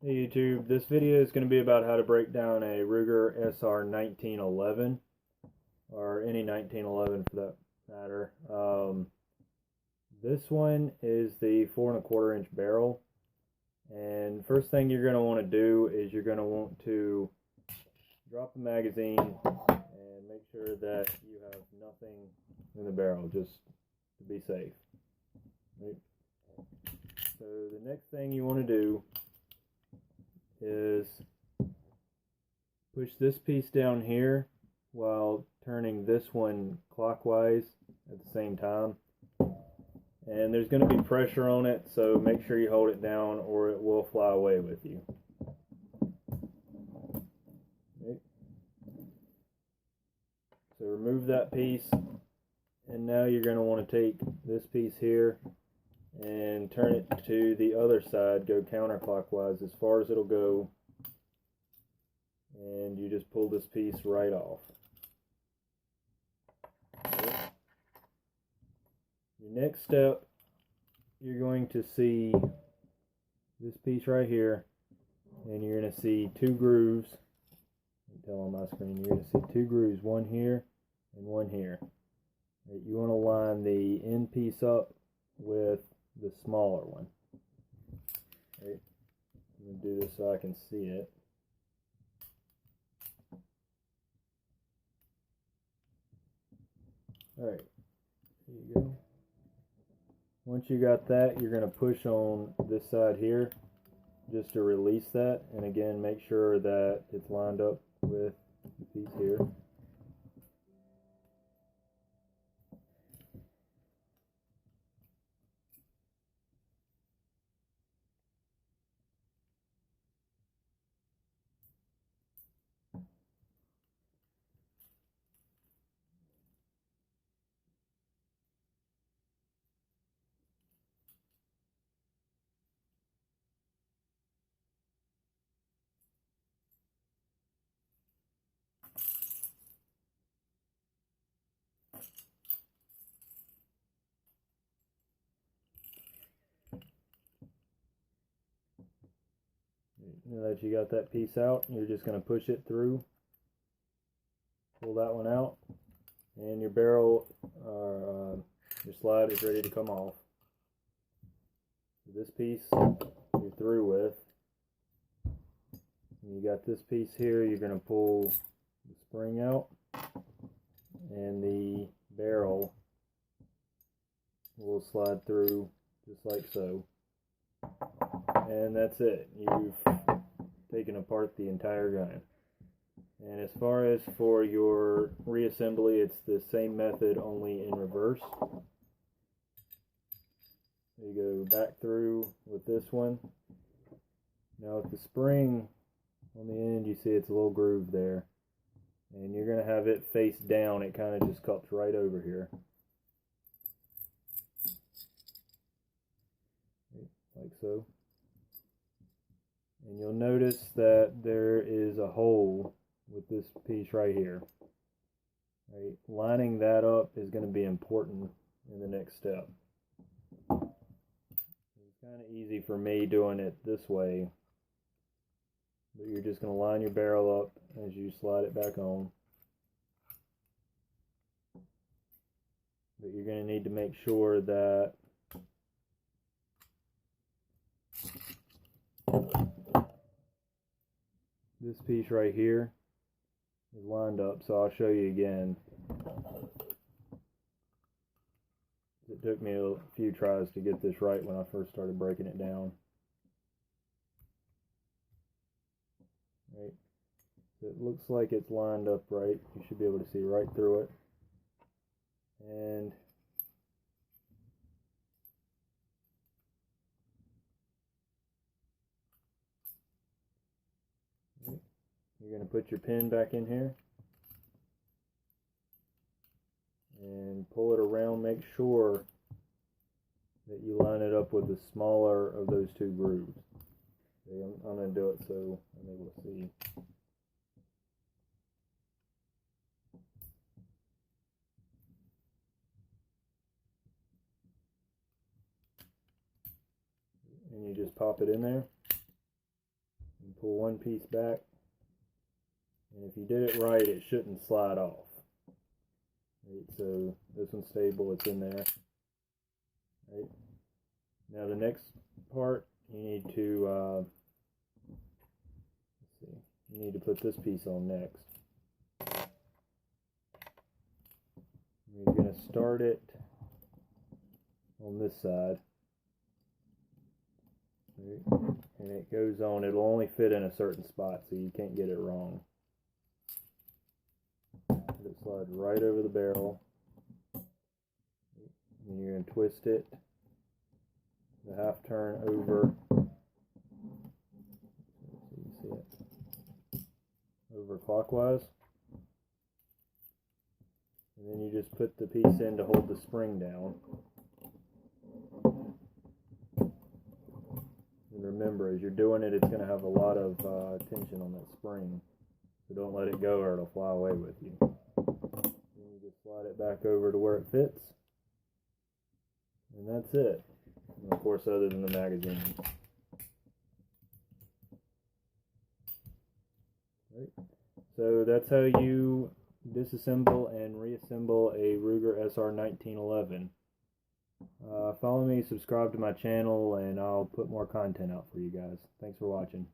Hey YouTube, this video is going to be about how to break down a Ruger Sr1911 or any 1911 for that matter. This one is the 4¼ inch barrel, and first thing you're going to want to do is you're going to want to drop the magazine and make sure that you have nothing in the barrel, just to be safe. Right? So the next thing you want to do is push this piece down here while turning this one clockwise at the same time, and there's going to be pressure on it, so make sure you hold it down or it will fly away with you. Okay. So remove that piece, and now you're going to want to take this piece here and turn it to the other side, go counterclockwise as far as it'll go, and you just pull this piece right off. Okay. Your next step, you're going to see this piece right here, and you're going to see two grooves. You can tell on my screen, you're going to see two grooves, one here and one here. Right, you want to line the end piece up with the smaller one. Right. I'm going to do this so I can see it. Alright, there you go. Once you got that, you're going to push on this side here just to release that, and again make sure that it's lined up with the piece here. Now that you got that piece out, you're just going to push it through, pull that one out, and your barrel, your slide is ready to come off. This piece you're through with. And you got this piece here, you're going to pull the spring out, and the barrel will slide through just like so. And that's it. You've taken apart the entire gun. And as far as for your reassembly, it's the same method, only in reverse. You go back through with this one. Now with the spring on the end, you see it's a little groove there, and you're going to have it face down. It kind of just cups right over here, like so. And you'll notice that there is a hole with this piece right here. Right? Lining that up is going to be important in the next step. It's kind of easy for me doing it this way, but you're just going to line your barrel up as you slide it back on. But you're going to need to make sure that this piece right here is lined up, so I'll show you again. It took me a few tries to get this right when I first started breaking it down. Right. So it looks like it's lined up right. You should be able to see right through it. And you're going to put your pin back in here and pull it around. Make sure that you line it up with the smaller of those two grooves. Okay, I'm going to do it so I'm able to see. And you just pop it in there. and pull one piece back, and if you did it right, it shouldn't slide off. Right, so this one's stable, it's in there. Right. Now the next part, you need to let's see, you need to put this piece on next. You're going to start it on this side. Right. And it goes on, it'll only fit in a certain spot, so you can't get it wrong. Let it slide right over the barrel. And you're going to twist it the half turn over. So you can see it. Over clockwise. And then you just put the piece in to hold the spring down. And remember, as you're doing it, it's going to have a lot of tension on that spring. So don't let it go or it'll fly away with you. Then you just slide it back over to where it fits. And that's it. And of course, other than the magazine. Right. So that's how you disassemble and reassemble a Ruger Sr1911. Follow me, subscribe to my channel, and I'll put more content out for you guys. Thanks for watching.